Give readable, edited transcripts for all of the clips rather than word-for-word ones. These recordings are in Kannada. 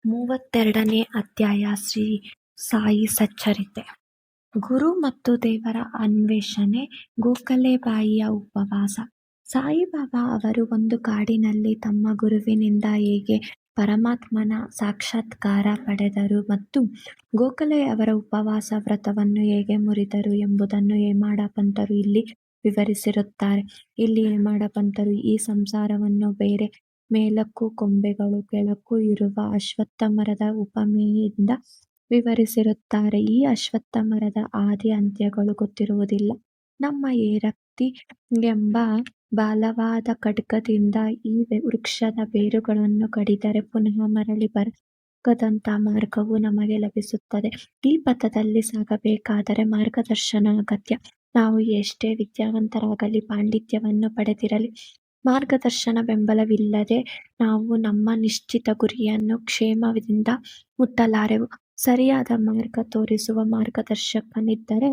32ನೇ ಅಧ್ಯಾಯ ಶ್ರೀ ಸಾಯಿ ಸಚ್ಚರಿತೆ. ಗುರು ಮತ್ತು ದೇವರ ಅನ್ವೇಷಣೆ. ಗೋಖಲೆಬಾಯಿಯ ಉಪವಾಸ. ಸಾಯಿಬಾಬಾ ಅವರು ಒಂದು ಕಾಡಿನಲ್ಲಿ ತಮ್ಮ ಗುರುವಿನಿಂದ ಹೇಗೆ ಪರಮಾತ್ಮನ ಸಾಕ್ಷಾತ್ಕಾರ ಪಡೆದರು ಮತ್ತು ಗೋಖಲೆಯವರ ಉಪವಾಸ ವ್ರತವನ್ನು ಹೇಗೆ ಮುರಿದರು ಎಂಬುದನ್ನು ಹೇಮಾಡ ಪಂತರು ಇಲ್ಲಿ ವಿವರಿಸಿರುತ್ತಾರೆ. ಇಲ್ಲಿ ಹೇಮಾಡ ಪಂತರು ಈ ಸಂಸಾರವನ್ನು ಬೇರೆ ಮೇಲಕ್ಕೂ ಕೊಂಬೆಗಳು ಕೆಳಕ್ಕೂ ಇರುವ ಅಶ್ವತ್ಥ ಮರದ ಉಪಮೆಯಿಂದ ವಿವರಿಸಿರುತ್ತಾರೆ. ಈ ಅಶ್ವತ್ಥ ಮರದ ಆದಿ ಅಂತ್ಯಗಳು ಗೊತ್ತಿರುವುದಿಲ್ಲ. ನಮ್ಮ ಏರಕ್ತಿ ಎಂಬ ಬಲವಾದ ಖಡ್ಗದಿಂದ ಈ ವೃಕ್ಷದ ಬೇರುಗಳನ್ನು ಕಡಿದರೆ ಪುನಃ ಮರಳಿ ಬರದಂಥ ಮಾರ್ಗವು ನಮಗೆ ಲಭಿಸುತ್ತದೆ. ಈ ಪಥದಲ್ಲಿ ಸಾಗಬೇಕಾದರೆ ಮಾರ್ಗದರ್ಶನ ಅಗತ್ಯ. ನಾವು ಎಷ್ಟೇ ವಿದ್ಯಾವಂತರಾಗಲಿ, ಪಾಂಡಿತ್ಯವನ್ನು ಪಡೆದಿರಲಿ, ಮಾರ್ಗದರ್ಶನ ಬೆಂಬಲವಿಲ್ಲದೆ ನಾವು ನಮ್ಮ ನಿಶ್ಚಿತ ಗುರಿಯನ್ನು ಕ್ಷೇಮದಿಂದ ಮುಟ್ಟಲಾರೆವು. ಸರಿಯಾದ ಮಾರ್ಗ ತೋರಿಸುವ ಮಾರ್ಗದರ್ಶಕನಿದ್ದರೆ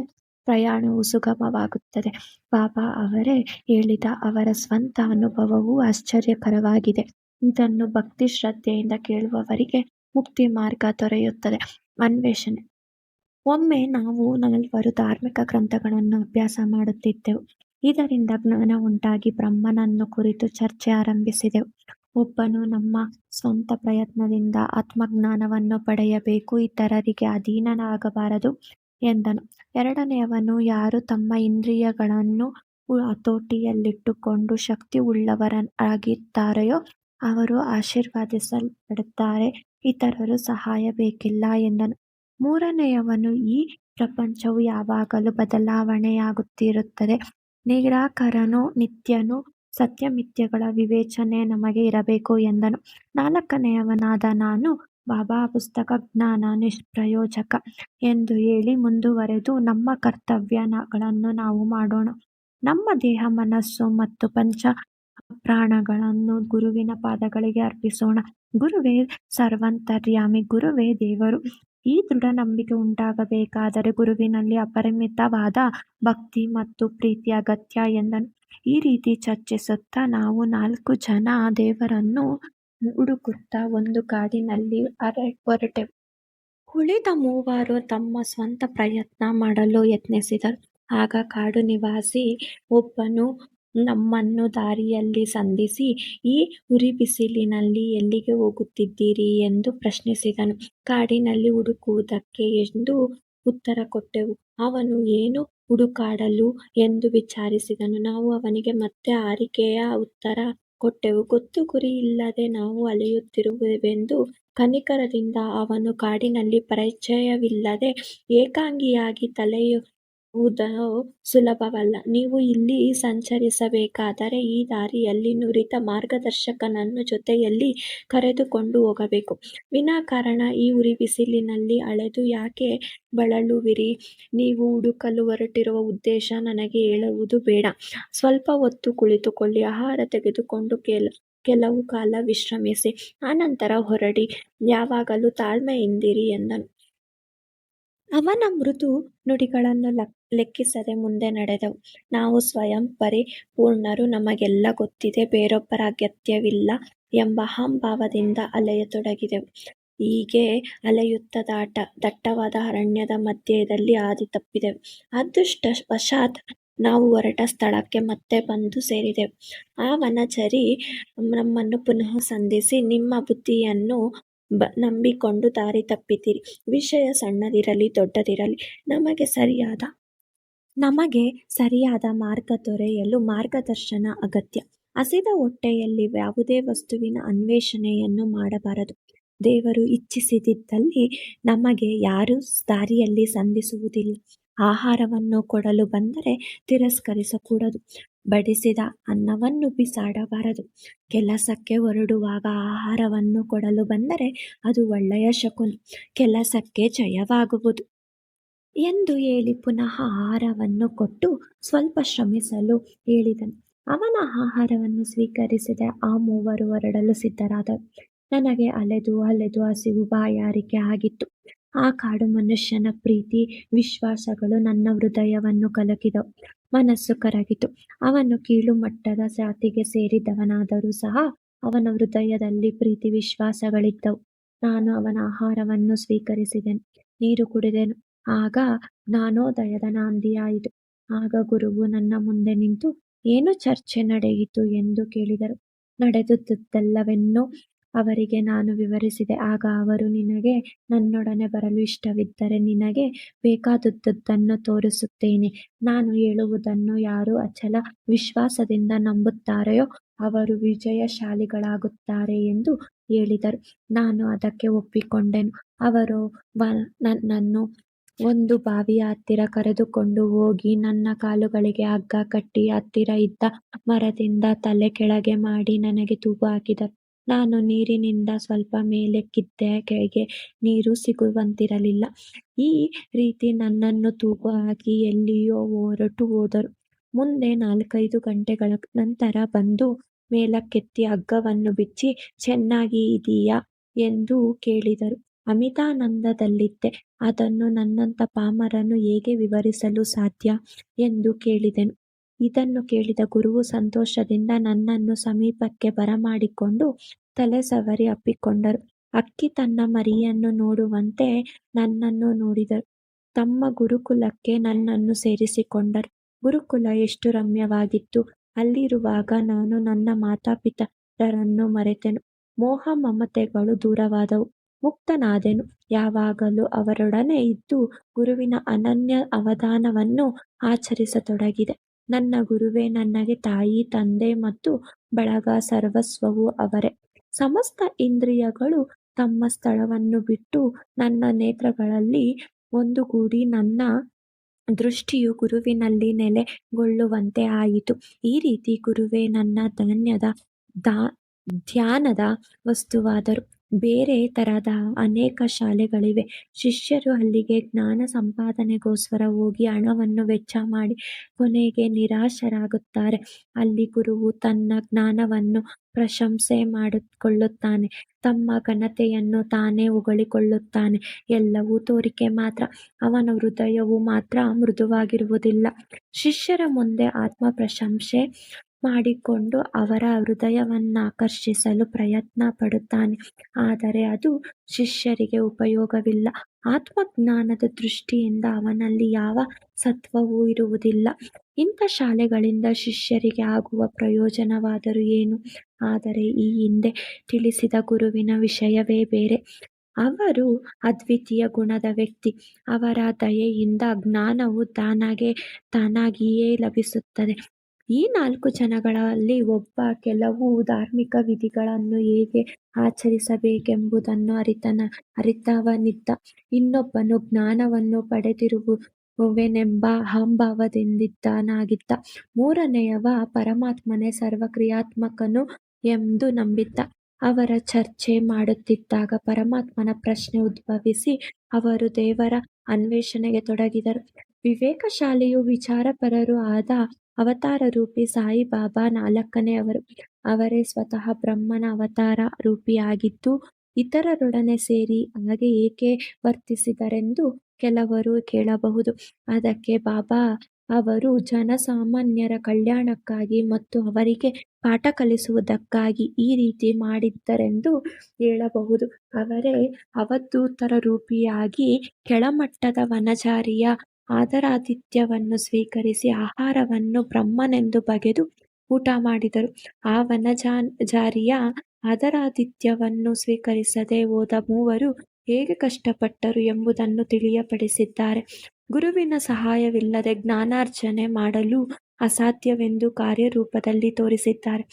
ಪ್ರಯಾಣವು ಸುಗಮವಾಗುತ್ತದೆ. ಬಾಬಾ ಅವರೇ ಹೇಳಿದ ಅವರ ಸ್ವಂತ ಅನುಭವವು ಆಶ್ಚರ್ಯಕರವಾಗಿದೆ. ಇದನ್ನು ಭಕ್ತಿ ಶ್ರದ್ಧೆಯಿಂದ ಕೇಳುವವರಿಗೆ ಮುಕ್ತಿ ಮಾರ್ಗ ದೊರೆಯುತ್ತದೆ. ಅನ್ವೇಷಣೆ. ಒಮ್ಮೆ ನಾವು 4 ಧಾರ್ಮಿಕ ಗ್ರಂಥಗಳನ್ನು ಅಭ್ಯಾಸ ಮಾಡುತ್ತಿದ್ದೆವು. ಇದರಿಂದ ಜ್ಞಾನ ಉಂಟಾಗಿ ಬ್ರಹ್ಮನನ್ನು ಕುರಿತು ಚರ್ಚೆ ಆರಂಭಿಸಿದೆವು. ಒಬ್ಬನು ನಮ್ಮ ಸ್ವಂತ ಪ್ರಯತ್ನದಿಂದ ಆತ್ಮಜ್ಞಾನವನ್ನು ಪಡೆಯಬೇಕು, ಇತರರಿಗೆ ಅಧೀನನಾಗಬಾರದು ಎಂದನು. ಎರಡನೆಯವನು, ಯಾರು ತಮ್ಮ ಇಂದ್ರಿಯಗಳನ್ನು ಹತೋಟಿಯಲ್ಲಿಟ್ಟುಕೊಂಡು ಶಕ್ತಿ ಉಳ್ಳವರಾಗಿದ್ದಾರೆಯೋ ಅವರು ಆಶೀರ್ವದಿಸಲ್ಪಡುತ್ತಾರೆ, ಇತರರು ಸಹಾಯ ಬೇಕಿಲ್ಲ ಎಂದನು. ಮೂರನೆಯವನು, ಈ ಪ್ರಪಂಚವು ಯಾವಾಗಲೂ ಬದಲಾವಣೆಯಾಗುತ್ತಿರುತ್ತದೆ, ನಿರಾಕಾರನು, ನಿತ್ಯನು, ಸತ್ಯಮಿಥ್ಯಗಳ ವಿವೇಚನೆ ನಮಗೆ ಇರಬೇಕು ಎಂದನು. ನಾಲ್ಕನೆಯವನಾದ ನಾನು, ಬಾಬಾ ಪುಸ್ತಕ ಜ್ಞಾನ ನಿಷ್ಪ್ರಯೋಜಕ ಎಂದು ಹೇಳಿ ಮುಂದುವರೆದು, ನಮ್ಮ ಕರ್ತವ್ಯಗಳನ್ನು ನಾವು ಮಾಡೋಣ. ನಮ್ಮ ದೇಹ, ಮನಸ್ಸು ಮತ್ತು ಪಂಚ ಪ್ರಾಣಗಳನ್ನು ಗುರುವಿನ ಪಾದಗಳಿಗೆ ಅರ್ಪಿಸೋಣ. ಗುರುವೇ ಸರ್ವಾಂತರ್ಯಾಮಿ, ಗುರುವೇ ದೇವರು. ಈ ದೃಢ ನಂಬಿಕೆ ಉಂಟಾಗಬೇಕಾದರೆ ಗುರುವಿನಲ್ಲಿ ಅಪರಿಮಿತವಾದ ಭಕ್ತಿ ಮತ್ತು ಪ್ರೀತಿ ಅಗತ್ಯ ಎಂದನು. ಈ ರೀತಿ ಚರ್ಚಿಸುತ್ತಾ ನಾವು 4 ಜನ ದೇವರನ್ನು ಹುಡುಕುತ್ತಾ ಒಂದು ಕಾಡಿನಲ್ಲಿ ಹೊರಟೆವು. ಉಳಿದ 3 ತಮ್ಮ ಸ್ವಂತ ಪ್ರಯತ್ನ ಮಾಡಲು ಯತ್ನಿಸಿದರು. ಆಗ ಕಾಡು ನಿವಾಸಿ ಒಬ್ಬನು ನಮ್ಮನ್ನು ದಾರಿಯಲ್ಲಿ ಸಂಧಿಸಿ, ಈ ಉರಿಬಿಸಿಲಿನಲ್ಲಿ ಎಲ್ಲಿಗೆ ಹೋಗುತ್ತಿದ್ದೀರಿ ಎಂದು ಪ್ರಶ್ನಿಸಿದನು. ಕಾಡಿನಲ್ಲಿ ಹುಡುಕುವುದಕ್ಕೆ ಎಂದು ಉತ್ತರ ಕೊಟ್ಟೆವು. ಅವನು ಏನು ಹುಡುಕಾಡಲು ಎಂದು ವಿಚಾರಿಸಿದನು. ನಾವು ಅವನಿಗೆ ಮತ್ತೆ ಹಾರಿಕೆಯ ಉತ್ತರ ಕೊಟ್ಟೆವು. ಗೊತ್ತು ಗುರಿ ಇಲ್ಲದೆ ನಾವು ಅಲೆಯುತ್ತಿರುವೆವೆಂದು. ಕನಿಕರದಿಂದ ಅವನು, ಕಾಡಿನಲ್ಲಿ ಪರಿಚಯವಿಲ್ಲದೆ ಏಕಾಂಗಿಯಾಗಿ ಅಲೆಯುವುದು ಸುಲಭವಲ್ಲ. ನೀವು ಇಲ್ಲಿ ಸಂಚರಿಸಬೇಕಾದರೆ ಈ ದಾರಿಯಲ್ಲಿ ನುರಿತ ಮಾರ್ಗದರ್ಶಕನನ್ನು ಜೊತೆಯಲ್ಲಿ ಕರೆದುಕೊಂಡು ಹೋಗಬೇಕು. ವಿನಾಕಾರಣ ಈ ಉರಿಬಿಸಿಲಿನಲ್ಲಿ ಅಲೆದು ಯಾಕೆ ಬಳಲುವಿರಿ? ನೀವು ಹುಡುಕಲು ಹೊರಟಿರುವ ಉದ್ದೇಶ ನನಗೆ ಹೇಳುವುದು ಬೇಡ. ಸ್ವಲ್ಪ ಹೊತ್ತು ಕುಳಿತುಕೊಳ್ಳಿ, ಆಹಾರ ತೆಗೆದುಕೊಂಡು ಕೆಲವು ಕಾಲ ವಿಶ್ರಮಿಸಿ, ಆನಂತರ ಹೊರಡಿ. ಯಾವಾಗಲೂ ತಾಳ್ಮೆಯಿಂದಿರಿ ಎಂದನು. ಅವನ ಮೃದು ನುಡಿಗಳನ್ನು ಲೆಕ್ಕಿಸದೆ ಮುಂದೆ ನಡೆದೆವು. ನಾವು ಸ್ವಯಂ ಪರಿಪೂರ್ಣರು, ನಮಗೆಲ್ಲ ಗೊತ್ತಿದೆ, ಬೇರೊಬ್ಬರ ಅಗತ್ಯವಿಲ್ಲ ಎಂಬ ಅಹಂಭಾವದಿಂದ ಅಲೆಯತೊಡಗಿದೆವು. ಹೀಗೆ ಅಲೆಯುತ್ತಾ ದಟ್ಟವಾದ ಅರಣ್ಯದ ಮಧ್ಯದಲ್ಲಿ ಹಾದಿ ತಪ್ಪಿದೆವು. ಅದೃಷ್ಟವಶಾತ್ ನಾವು ಹೊರಟ ಸ್ಥಳಕ್ಕೆ ಮತ್ತೆ ಬಂದು ಸೇರಿದೆವು. ಆ ವನಚರಿ ನಮ್ಮನ್ನು ಪುನಃ ಸಂಧಿಸಿ, ನಿಮ್ಮ ಬುದ್ಧಿಯನ್ನು ನಂಬಿಕೊಂಡು ದಾರಿ ತಪ್ಪಿದ್ದೀರಿ. ವಿಷಯ ಸಣ್ಣದಿರಲಿ ದೊಡ್ಡದಿರಲಿ, ನಮಗೆ ಸರಿಯಾದ ಮಾರ್ಗ ದೊರೆಯಲು ಮಾರ್ಗದರ್ಶನ ಅಗತ್ಯ. ಹಸಿದ ಹೊಟ್ಟೆಯಲ್ಲಿ ಯಾವುದೇ ವಸ್ತುವಿನ ಅನ್ವೇಷಣೆಯನ್ನು ಮಾಡಬಾರದು. ದೇವರು ಇಚ್ಛಿಸದಿದ್ದಲ್ಲಿ ನಮಗೆ ಯಾರೂ ದಾರಿಯಲ್ಲಿ ಸಂಧಿಸುವುದಿಲ್ಲ. ಆಹಾರವನ್ನು ಕೊಡಲು ಬಂದರೆ ತಿರಸ್ಕರಿಸಕೂಡದು. ಬಡಿಸಿದ ಅನ್ನವನ್ನು ಬಿಸಾಡಬಾರದು. ಕೆಲಸಕ್ಕೆ ಹೊರಡುವಾಗ ಆಹಾರವನ್ನು ಕೊಡಲು ಬಂದರೆ ಅದು ಒಳ್ಳೆಯ ಶಕುನ, ಕೆಲಸಕ್ಕೆ ಜಯವಾಗುವುದು ಎಂದು ಹೇಳಿ ಪುನಃ ಆಹಾರವನ್ನು ಕೊಟ್ಟು ಸ್ವಲ್ಪ ಶ್ರಮಿಸಲು ಹೇಳಿದನು. ಅವನ ಆಹಾರವನ್ನು ಸ್ವೀಕರಿಸಿದ ಆ 3 ಹೊರಡಲು ಸಿದ್ಧರಾದರು. ನನಗೆ ಅಲೆದು ಹಸಿವು ಬಾಯಾರಿಕೆ ಆಗಿತ್ತು. ಆ ಕಾಡು ಮನುಷ್ಯನ ಪ್ರೀತಿ ವಿಶ್ವಾಸಗಳು ನನ್ನ ಹೃದಯವನ್ನು ಕಲಕಿದವು. ಮನಸ್ಸು ಕರಗಿತು. ಅವನು ಕೀಳು ಮಟ್ಟದ ಜಾತಿಗೆ ಸೇರಿದವನಾದರೂ ಸಹ ಅವನ ಹೃದಯದಲ್ಲಿ ಪ್ರೀತಿ ವಿಶ್ವಾಸಗಳಿದ್ದವು. ನಾನು ಅವನ ಆಹಾರವನ್ನು ಸ್ವೀಕರಿಸಿದೆನು, ನೀರು ಕುಡಿದೆನು. ಆಗ ಜ್ಞಾನೋದಯದ ನಾಂದಿಯಾಯಿತು. ಆಗ ಗುರುವು ನನ್ನ ಮುಂದೆ ನಿಂತು, ಏನು ಚರ್ಚೆ ನಡೆಯಿತು ಎಂದು ಕೇಳಿದರು. ನಡೆದುದೆಲ್ಲವನ್ನೂ ಅವರಿಗೆ ನಾನು ವಿವರಿಸಿದೆ. ಆಗ ಅವರು, ನಿನಗೆ ನನ್ನೊಡನೆ ಬರಲು ಇಷ್ಟವಿದ್ದರೆ ನಿನಗೆ ಬೇಕಾದುದನ್ನು ತೋರಿಸುತ್ತೇನೆ. ನಾನು ಹೇಳುವುದನ್ನು ಯಾರು ಅಚಲ ವಿಶ್ವಾಸದಿಂದ ನಂಬುತ್ತಾರೆಯೋ ಅವರು ವಿಜಯಶಾಲಿಗಳಾಗುತ್ತಾರೆ ಎಂದು ಹೇಳಿದರು. ನಾನು ಅದಕ್ಕೆ ಒಪ್ಪಿಕೊಂಡೆನು. ಅವರು ನನ್ನನ್ನು ಒಂದು ಬಾವಿಯ ಹತ್ತಿರ ಕರೆದುಕೊಂಡು ಹೋಗಿ ನನ್ನ ಕಾಲುಗಳಿಗೆ ಹಗ್ಗ ಕಟ್ಟಿ ಹತ್ತಿರ ಇದ್ದ ಮರದಿಂದ ತಲೆ ಕೆಳಗೆ ಮಾಡಿ ನನಗೆ ತೂಗು ಹಾಕಿದರು. ನಾನು ನೀರಿನಿಂದ ಸ್ವಲ್ಪ ಮೇಲಕ್ಕೆದ್ದೆ, ಕೆಳಗೆ ನೀರು ಸಿಗುವಂತಿರಲಿಲ್ಲ. ಈ ರೀತಿ ನನ್ನನ್ನು ತೂಗು ಹಾಕಿ ಎಲ್ಲಿಯೋ ಹೊರಟು ಹೋದರು. ಮುಂದೆ 4-5 ಗಂಟೆಗಳ ನಂತರ ಬಂದು ಮೇಲಕ್ಕೆತ್ತಿ ಹಗ್ಗವನ್ನು ಬಿಚ್ಚಿ, ಚೆನ್ನಾಗಿ ಇದೀಯಾ ಎಂದು ಕೇಳಿದರು. ಅಮಿತಾನಂದದಲ್ಲಿದ್ದೆ. ಅದನ್ನು ನನ್ನಂಥ ಪಾಮರನು ಹೇಗೆ ವಿವರಿಸಲು ಸಾಧ್ಯ ಎಂದು ಕೇಳಿದೆನು. ಇದನ್ನು ಕೇಳಿದ ಗುರುವು ಸಂತೋಷದಿಂದ ನನ್ನನ್ನು ಸಮೀಪಕ್ಕೆ ಬರಮಾಡಿಕೊಂಡು ತಲೆ ಸವರಿ ಅಪ್ಪಿಕೊಂಡರು. ಹಕ್ಕಿ ತನ್ನ ಮರಿಯನ್ನು ನೋಡುವಂತೆ ನನ್ನನ್ನು ನೋಡಿದರು. ತಮ್ಮ ಗುರುಕುಲಕ್ಕೆ ನನ್ನನ್ನು ಸೇರಿಸಿಕೊಂಡರು. ಗುರುಕುಲ ಎಷ್ಟು ರಮ್ಯವಾಗಿತ್ತು! ಅಲ್ಲಿರುವಾಗ ನಾನು ನನ್ನ ಮಾತಾಪಿತರನ್ನು ಮರೆತೆನು. ಮೋಹ ಮಮತೆಗಳು ದೂರವಾದವು. ಮುಕ್ತನಾದೆನು. ಯಾವಾಗಲೂ ಅವರೊಡನೆ ಇದ್ದು ಗುರುವಿನ ಅನನ್ಯ ಅವಧಾನವನ್ನು ಆಚರಿಸತೊಡಗಿದೆ. ನನ್ನ ಗುರುವೇ ನನಗೆ ತಾಯಿ, ತಂದೆ ಮತ್ತು ಬಳಗ, ಸರ್ವಸ್ವವೂ ಅವರೇ. ಸಮಸ್ತ ಇಂದ್ರಿಯಗಳು ತಮ್ಮ ಸ್ಥಳವನ್ನು ಬಿಟ್ಟು ನನ್ನ ನೇತ್ರಗಳಲ್ಲಿ ಒಂದುಗೂಡಿ ನನ್ನ ದೃಷ್ಟಿಯು ಗುರುವಿನಲ್ಲಿ ನೆಲೆಗೊಳ್ಳುವಂತೆ ಆಯಿತು. ಈ ರೀತಿ ಗುರುವೇ ನನ್ನ ಧ್ಯಾನದ ವಸ್ತುವಾದರು. ಬೇರೆ ತರಹದ ಅನೇಕ ಶಾಲೆಗಳಿವೆ. ಶಿಷ್ಯರು ಅಲ್ಲಿಗೆ ಜ್ಞಾನ ಸಂಪಾದನೆಗೋಸ್ಕರ ಹೋಗಿ ಹಣವನ್ನು ವೆಚ್ಚ ಮಾಡಿ ಕೊನೆಗೆ ನಿರಾಶರಾಗುತ್ತಾರೆ. ಅಲ್ಲಿ ಗುರುವು ತನ್ನ ಜ್ಞಾನವನ್ನು ಪ್ರಶಂಸೆ ಮಾಡಿಕೊಳ್ಳುತ್ತಾನೆ, ತಮ್ಮ ಘನತೆಯನ್ನು ತಾನೇ ಹೊಗಳಿಕೊಳ್ಳುತ್ತಾನೆ. ಎಲ್ಲವೂ ತೋರಿಕೆ ಮಾತ್ರ. ಅವನ ಹೃದಯವು ಮಾತ್ರ ಮೃದುವಾಗಿರುವುದಿಲ್ಲ. ಶಿಷ್ಯರ ಮುಂದೆ ಆತ್ಮ ಪ್ರಶಂಸೆ ಮಾಡಿಕೊಂಡು ಅವರ ಹೃದಯವನ್ನಾಕರ್ಷಿಸಲು ಪ್ರಯತ್ನ ಪಡುತ್ತಾನೆ. ಆದರೆ ಅದು ಶಿಷ್ಯರಿಗೆ ಉಪಯೋಗವಿಲ್ಲ. ಆತ್ಮಜ್ಞಾನದ ದೃಷ್ಟಿಯಿಂದ ಅವನಲ್ಲಿ ಯಾವ ಸತ್ವವೂ ಇರುವುದಿಲ್ಲ. ಇಂಥ ಶಾಲೆಗಳಿಂದ ಶಿಷ್ಯರಿಗೆ ಆಗುವ ಪ್ರಯೋಜನವಾದರೂ ಏನು? ಆದರೆ ಈ ಹಿಂದೆ ತಿಳಿಸಿದ ಗುರುವಿನ ವಿಷಯವೇ ಬೇರೆ. ಅವರು ಅದ್ವಿತೀಯ ಗುಣದ ವ್ಯಕ್ತಿ. ಅವರ ದಯೆಯಿಂದ ಜ್ಞಾನವು ತಾನಾಗಿಯೇ ಲಭಿಸುತ್ತದೆ. ಈ 4 ಜನಗಳಲ್ಲಿ ಒಬ್ಬ ಕೆಲವು ಧಾರ್ಮಿಕ ವಿಧಿಗಳನ್ನು ಹೇಗೆ ಆಚರಿಸಬೇಕೆಂಬುದನ್ನು ಅರಿತವನಿದ್ದ. ಇನ್ನೊಬ್ಬನು ಜ್ಞಾನವನ್ನು ಪಡೆದಿರುವೆನೆಂಬ ಅಹಂಭಾವದಿಂದಿದ್ದನಾಗಿದ್ದ. ಮೂರನೆಯವ ಪರಮಾತ್ಮನೇ ಸರ್ವಕ್ರಿಯಾತ್ಮಕನು ಎಂದು ನಂಬಿದ್ದ. ಅವರ ಚರ್ಚೆ ಮಾಡುತ್ತಿದ್ದಾಗ ಪರಮಾತ್ಮನ ಪ್ರಶ್ನೆ ಉದ್ಭವಿಸಿ ಅವರು ದೇವರ ಅನ್ವೇಷಣೆಗೆ ತೊಡಗಿದರು. ವಿವೇಕಶಾಲಿಯೂ ವಿಚಾರಪರರೂ ಆದ ಅವತಾರರೂಪಿ ಸಾಯಿಬಾಬಾ 4ನೆಯವರು. ಅವರೇ ಸ್ವತಃ ಬ್ರಹ್ಮನ ಅವತಾರ ರೂಪಿಯಾಗಿದ್ದು ಇತರರೊಡನೆ ಸೇರಿ ಹಾಗೆ ಏಕೆ ವರ್ತಿಸಿದರೆಂದು ಕೆಲವರು ಕೇಳಬಹುದು. ಅದಕ್ಕೆ ಬಾಬಾ ಅವರು ಜನಸಾಮಾನ್ಯರ ಕಲ್ಯಾಣಕ್ಕಾಗಿ ಮತ್ತು ಅವರಿಗೆ ಪಾಠ ಕಲಿಸುವುದಕ್ಕಾಗಿ ಈ ರೀತಿ ಮಾಡಿದ್ದರೆಂದು ಹೇಳಬಹುದು. ಅವರೇ ಅವಧೂತರ ರೂಪಿಯಾಗಿ ಕೆಳಮಟ್ಟದ ವನಜಾರಿಯ ಆದರಾತಿಥ್ಯವನ್ನು ಸ್ವೀಕರಿಸಿ ಆಹಾರವನ್ನು ಬ್ರಹ್ಮನೆಂದು ಬಗೆದು ಊಟ ಮಾಡಿದರು. ಆ ವನಜಾರಿಯ ಆದರಾತಿಥ್ಯವನ್ನು ಸ್ವೀಕರಿಸದೆ ಹೋದ ಮೂವರು ಹೇಗೆ ಕಷ್ಟಪಟ್ಟರು ಎಂಬುದನ್ನು ತಿಳಿಯಪಡಿಸಿದ್ದಾರೆ. ಗುರುವಿನ ಸಹಾಯವಿಲ್ಲದೆ ಜ್ಞಾನಾರ್ಜನೆ ಮಾಡಲು ಅಸಾಧ್ಯವೆಂದು ಕಾರ್ಯರೂಪದಲ್ಲಿ ತೋರಿಸಿದ್ದಾರೆ.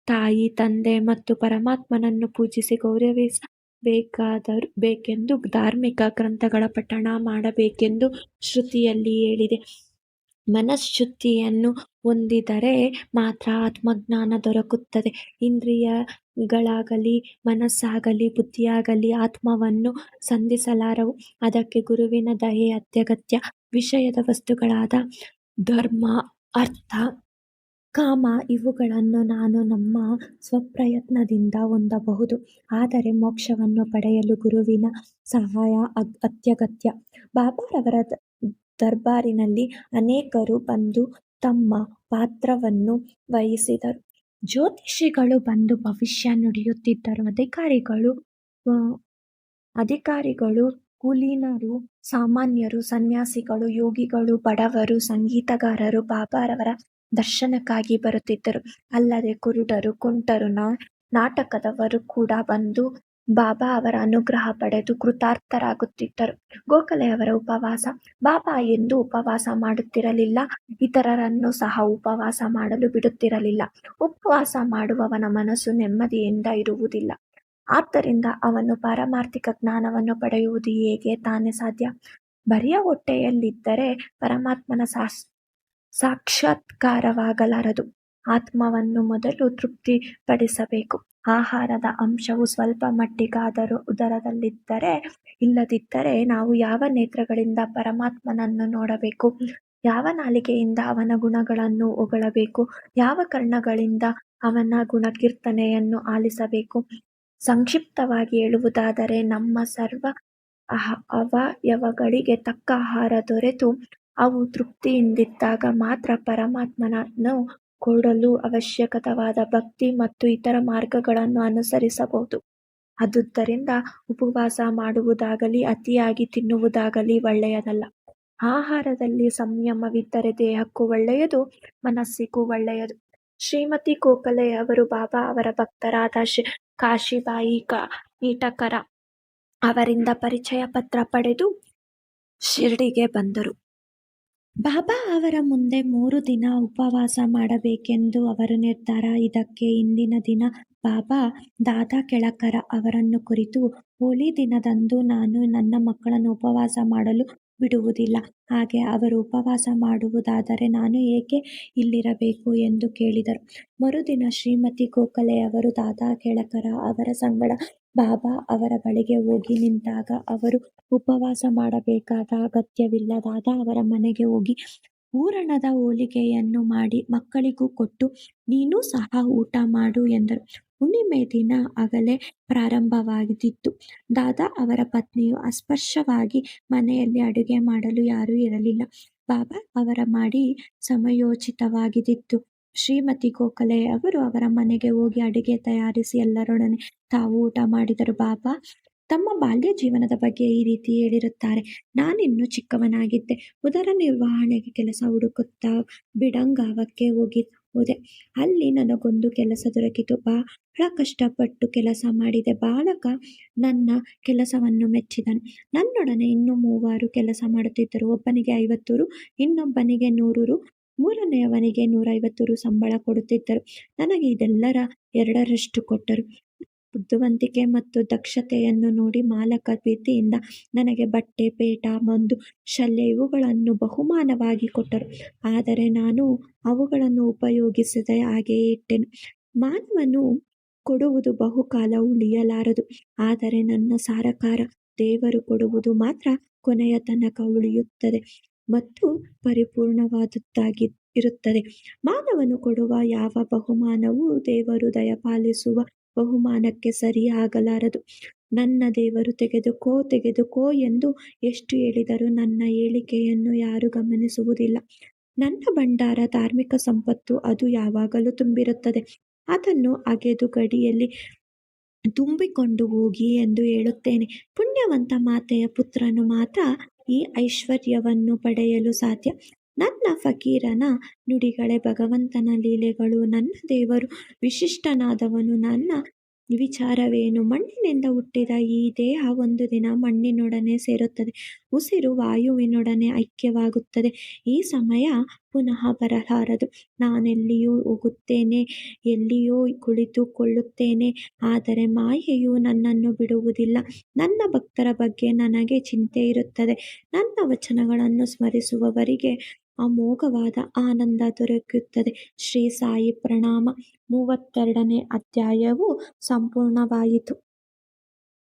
ತಾಯಿ, ತಂದೆ ಮತ್ತು ಪರಮಾತ್ಮನನ್ನು ಪೂಜಿಸಿ ಗೌರವಿಸಬೇಕೆಂದು ಧಾರ್ಮಿಕ ಗ್ರಂಥಗಳ ಪಠಣ ಮಾಡಬೇಕೆಂದು ಶ್ರುತಿಯಲ್ಲಿ ಹೇಳಿದೆ. ಮನಃಶುದ್ಧಿಯನ್ನು ಹೊಂದಿದರೆ ಮಾತ್ರ ಆತ್ಮಜ್ಞಾನ ದೊರಕುತ್ತದೆ. ಇಂದ್ರಿಯಗಳಾಗಲಿ ಮನಸ್ಸಾಗಲಿ ಬುದ್ಧಿಯಾಗಲಿ ಆತ್ಮವನ್ನು ಸಂಧಿಸಲಾರವು. ಅದಕ್ಕೆ ಗುರುವಿನ ದಯೆ ಅತ್ಯಗತ್ಯ. ವಿಷಯದ ವಸ್ತುಗಳಾದ ಧರ್ಮ, ಅರ್ಥ, ಕಾಮ ಇವುಗಳನ್ನು ನಾನು ನಮ್ಮ ಸ್ವಪ್ರಯತ್ನದಿಂದ ಹೊಂದಬಹುದು. ಆದರೆ ಮೋಕ್ಷವನ್ನು ಪಡೆಯಲು ಗುರುವಿನ ಸಹಾಯ ಅತ್ಯಗತ್ಯ. ಬಾಬಾರವರ ದರ್ಬಾರಿನಲ್ಲಿ ಅನೇಕರು ಬಂದು ತಮ್ಮ ಪಾತ್ರವನ್ನು ವಹಿಸಿದರು. ಜ್ಯೋತಿಷಿಗಳು ಬಂದು ಭವಿಷ್ಯ ನುಡಿಯುತ್ತಿದ್ದರು. ಅಧಿಕಾರಿಗಳು ಅಧಿಕಾರಿಗಳು, ಕುಲೀನರು, ಸಾಮಾನ್ಯರು, ಸನ್ಯಾಸಿಗಳು, ಯೋಗಿಗಳು, ಬಡವರು, ಸಂಗೀತಗಾರರು ಬಾಬಾರವರ ದರ್ಶನಕ್ಕಾಗಿ ಬರುತ್ತಿದ್ದರು. ಅಲ್ಲದೆ ಕುರುಡರು, ಕುಂಟರು, ನಾಟಕದವರು ಕೂಡ ಬಂದು ಬಾಬಾ ಅವರ ಅನುಗ್ರಹ ಪಡೆದು ಕೃತಾರ್ಥರಾಗುತ್ತಿದ್ದರು. ಗೋಖಲೆಯವರ ಉಪವಾಸ. ಬಾಬಾ ಎಂದೂ ಉಪವಾಸ ಮಾಡುತ್ತಿರಲಿಲ್ಲ, ಇತರರನ್ನು ಸಹ ಉಪವಾಸ ಮಾಡಲು ಬಿಡುತ್ತಿರಲಿಲ್ಲ. ಉಪವಾಸ ಮಾಡುವವನ ಮನಸ್ಸು ನೆಮ್ಮದಿಯಿಂದ ಇರುವುದಿಲ್ಲ. ಆದ್ದರಿಂದ ಅವನು ಪಾರಮಾರ್ಥಿಕ ಜ್ಞಾನವನ್ನು ಪಡೆಯುವುದು ಹೇಗೆ ತಾನೇ ಸಾಧ್ಯ? ಬರಿಯ ಹೊಟ್ಟೆಯಲ್ಲಿದ್ದರೆ ಪರಮಾತ್ಮನ ಸಾಕ್ಷಾತ್ಕಾರವಾಗಲಾರದು. ಆತ್ಮವನ್ನು ಮೊದಲು ತೃಪ್ತಿಪಡಿಸಬೇಕು. ಆಹಾರದ ಅಂಶವು ಸ್ವಲ್ಪ ಮಟ್ಟಿಗಾದರೂ ಉದರದಲ್ಲಿದ್ದರೆ, ಇಲ್ಲದಿದ್ದರೆ ನಾವು ಯಾವ ನೇತ್ರಗಳಿಂದ ಪರಮಾತ್ಮನನ್ನು ನೋಡಬೇಕು? ಯಾವ ನಾಲಿಗೆಯಿಂದ ಅವನ ಗುಣಗಳನ್ನು ಹೊಗಳಬೇಕು? ಯಾವ ಕರ್ಣಗಳಿಂದ ಅವನ ಗುಣಕೀರ್ತನೆಯನ್ನು ಆಲಿಸಬೇಕು? ಸಂಕ್ಷಿಪ್ತವಾಗಿ ಹೇಳುವುದಾದರೆ, ನಮ್ಮ ಸರ್ವ ಅವಯವಗಳಿಗೆ ತಕ್ಕ ಆಹಾರ ದೊರೆತು ಅವು ತೃಪ್ತಿಯಿಂದಿದ್ದಾಗ ಮಾತ್ರ ಪರಮಾತ್ಮನನ್ನು ಕೊಡಲು ಅವಶ್ಯಕವಾದ ಭಕ್ತಿ ಮತ್ತು ಇತರ ಮಾರ್ಗಗಳನ್ನು ಅನುಸರಿಸಬಹುದು. ಆದುದರಿಂದ ಉಪವಾಸ ಮಾಡುವುದಾಗಲಿ ಅತಿಯಾಗಿ ತಿನ್ನುವುದಾಗಲಿ ಒಳ್ಳೆಯದಲ್ಲ. ಆಹಾರದಲ್ಲಿ ಸಂಯಮವಿದ್ದರೆ ದೇಹಕ್ಕೂ ಒಳ್ಳೆಯದು, ಮನಸ್ಸಿಗೂ ಒಳ್ಳೆಯದು. ಶ್ರೀಮತಿ ಗೋಖಲೆಯವರು ಬಾಬಾ ಅವರ ಭಕ್ತರಾದ ಕಾಶಿಬಾಯಿ ನೀಟಕರ ಅವರಿಂದ ಪರಿಚಯ ಪತ್ರ ಪಡೆದು ಶಿರ್ಡಿಗೆ ಬಂದರು. ಬಾಬಾ ಅವರ ಮುಂದೆ 3 ದಿನ ಉಪವಾಸ ಮಾಡಬೇಕೆಂದು ಅವರ ನಿರ್ಧಾರ. ಇದಕ್ಕೆ ಹಿಂದಿನ ದಿನ ಬಾಬಾ ದಾದಾ ಕೇಳ್ಕರ ಅವರನ್ನು ಕುರಿತು, ಹೋಳಿ ದಿನದಂದು ನಾನು ನನ್ನ ಮಕ್ಕಳನ್ನು ಉಪವಾಸ ಮಾಡಲು ಬಿಡುವುದಿಲ್ಲ. ಹಾಗೆ ಅವರು ಉಪವಾಸ ಮಾಡುವುದಾದರೆ ನಾನು ಏಕೆ ಇಲ್ಲಿರಬೇಕು ಎಂದು ಕೇಳಿದರು. ಮರುದಿನ ಶ್ರೀಮತಿ ಗೋಖಲೆಯವರು ದಾದಾ ಕೇಳ್ಕರ ಅವರ ಸಂಗಡ ಬಾಬಾ ಅವರ ಬಳಿಗೆ ಹೋಗಿ ನಿಂತಾಗ ಅವರು ಉಪವಾಸ ಮಾಡಬೇಕಾದ ಅಗತ್ಯವಿಲ್ಲ. ದಾದಾ ಅವರ ಮನೆಗೆ ಹೋಗಿ ಹೂರಣದ ಹೋಳಿಗೆಯನ್ನು ಮಾಡಿ ಮಕ್ಕಳಿಗೂ ಕೊಟ್ಟು, ನೀನೂ ಸಹ ಊಟ ಮಾಡು ಎಂದರು. ಹುಣ್ಣಿಮೆ ದಿನ ಆಗಲೇ ಪ್ರಾರಂಭವಾಗಿತ್ತು. ದಾದಾ ಅವರ ಪತ್ನಿಯು ಅಸ್ಪೃಶ್ಯವಾಗಿ ಮನೆಯಲ್ಲಿ ಅಡುಗೆ ಮಾಡಲು ಯಾರೂ ಇರಲಿಲ್ಲ. ಬಾಬಾ ಅವರ ಮಾಡಿ ಸಮಯೋಚಿತವಾಗಿದ್ದಿತು. ಶ್ರೀಮತಿ ಗೋಖಲೆ ಅವರು ಅವರ ಮನೆಗೆ ಹೋಗಿ ಅಡುಗೆ ತಯಾರಿಸಿ ಎಲ್ಲರೊಡನೆ ತಾವು ಊಟ ಮಾಡಿದರು. ಬಾಬಾ ತಮ್ಮ ಬಾಲ್ಯ ಜೀವನದ ಬಗ್ಗೆ ಈ ರೀತಿ ಹೇಳಿರುತ್ತಾರೆ. ನಾನಿನ್ನೂ ಚಿಕ್ಕವನಾಗಿದ್ದೆ. ಉದರ ನಿರ್ವಹಣೆಗೆ ಕೆಲಸ ಹುಡುಕುತ್ತಾ ಬಿಡಂಗಾವಕ್ಕೆ ಹೋದೆ. ಅಲ್ಲಿ ನನಗೊಂದು ಕೆಲಸ ದೊರಕಿತು. ಬಹಳ ಕಷ್ಟಪಟ್ಟು ಕೆಲಸ ಮಾಡಿದೆ. ಬಾಲಕ ನನ್ನ ಕೆಲಸವನ್ನು ಮೆಚ್ಚಿದನು. ನನ್ನೊಡನೆ ಇನ್ನೂ 3 ಕೆಲಸ ಮಾಡುತ್ತಿದ್ದರು. ಒಬ್ಬನಿಗೆ 50 ರು, ಇನ್ನೊಬ್ಬನಿಗೆ 100 ರು, ಮೂರನೆಯವನಿಗೆ 150 ರು ಸಂಬಳ ಕೊಡುತ್ತಿದ್ದರು. ನನಗೆ ಇದೆಲ್ಲರ 2ರಷ್ಟು ಕೊಟ್ಟರು. ಬುದ್ಧಿವಂತಿಕೆ ಮತ್ತು ದಕ್ಷತೆಯನ್ನು ನೋಡಿ ಮಾಲಕ ಪ್ರೀತಿಯಿಂದ ನನಗೆ ಬಟ್ಟೆ, ಪೇಟ, ಒಂದು ಶಲ್ಯ ಇವುಗಳನ್ನು ಬಹುಮಾನವಾಗಿ ಕೊಟ್ಟರು. ಆದರೆ ನಾನು ಅವುಗಳನ್ನು ಉಪಯೋಗಿಸದೆ ಹಾಗೆಯೇ ಇಟ್ಟೆನು. ಮಾನವನು ಕೊಡುವುದು ಬಹುಕಾಲ ಉಳಿಯಲಾರದು, ಆದರೆ ನನ್ನ ಸಾರಕಾರ ದೇವರು ಕೊಡುವುದು ಮಾತ್ರ ಕೊನೆಯ ತನಕ ಉಳಿಯುತ್ತದೆ ಮತ್ತು ಪರಿಪೂರ್ಣವಾದುದಾಗಿ ಇರುತ್ತದೆ. ಮಾನವನು ಕೊಡುವ ಯಾವ ಬಹುಮಾನವೂ ದೇವರು ದಯಪಾಲಿಸುವ ಬಹುಮಾನಕ್ಕೆ ಸರಿಯಾಗಲಾರದು. ನನ್ನ ದೇವರು ತೆಗೆದುಕೋ ಎಂದು ಎಷ್ಟು ಹೇಳಿದರೂ ನನ್ನ ಹೇಳಿಕೆಯನ್ನು ಯಾರೂ ಗಮನಿಸುವುದಿಲ್ಲ. ನನ್ನ ಭಂಡಾರ ಧಾರ್ಮಿಕ ಸಂಪತ್ತು, ಅದು ಯಾವಾಗಲೂ ತುಂಬಿರುತ್ತದೆ. ಅದನ್ನು ಅಗೆದು ಗಡಿಯಲ್ಲಿ ತುಂಬಿಕೊಂಡು ಹೋಗಿ ಎಂದು ಹೇಳುತ್ತೇನೆ. ಪುಣ್ಯವಂತ ಮಾತೆಯ ಪುತ್ರನು ಮಾತ್ರ ಈ ಐಶ್ವರ್ಯವನ್ನು ಪಡೆಯಲು ಸಾಧ್ಯ. ನನ್ನ ಫಕೀರನ ನುಡಿಗಳೇ ಭಗವಂತನ ಲೀಲೆಗಳು. ನನ್ನ ದೇವರು ವಿಶಿಷ್ಟನಾದವನು. ನನ್ನ ವಿಚಾರವೇನು? ಮಣ್ಣಿನಿಂದ ಹುಟ್ಟಿದ ಈ ದೇಹ ಒಂದು ದಿನ ಮಣ್ಣಿನೊಡನೆ ಸೇರುತ್ತದೆ. ಉಸಿರು ವಾಯುವಿನೊಡನೆ ಐಕ್ಯವಾಗುತ್ತದೆ. ಈ ಸಮಯ ಪುನಃ ಬರಲಾರದು. ನಾನೆಲ್ಲಿಯೋ ಹೋಗುತ್ತೇನೆ, ಎಲ್ಲಿಯೋ ಕುಳಿತುಕೊಳ್ಳುತ್ತೇನೆ. ಆದರೆ ಮಾಯೆಯು ನನ್ನನ್ನು ಬಿಡುವುದಿಲ್ಲ. ನನ್ನ ಭಕ್ತರ ಬಗ್ಗೆ ನನಗೆ ಚಿಂತೆ ಇರುತ್ತದೆ. ನನ್ನ ವಚನಗಳನ್ನು ಸ್ಮರಿಸುವವರಿಗೆ ಅಮೋಘವಾದ ಆನಂದ ದೊರಕುತ್ತದೆ. ಶ್ರೀ ಸಾಯಿ ಪ್ರಣಾಮ. 32ನೇ ಅಧ್ಯಾಯವು ಸಂಪೂರ್ಣವಾಯಿತು.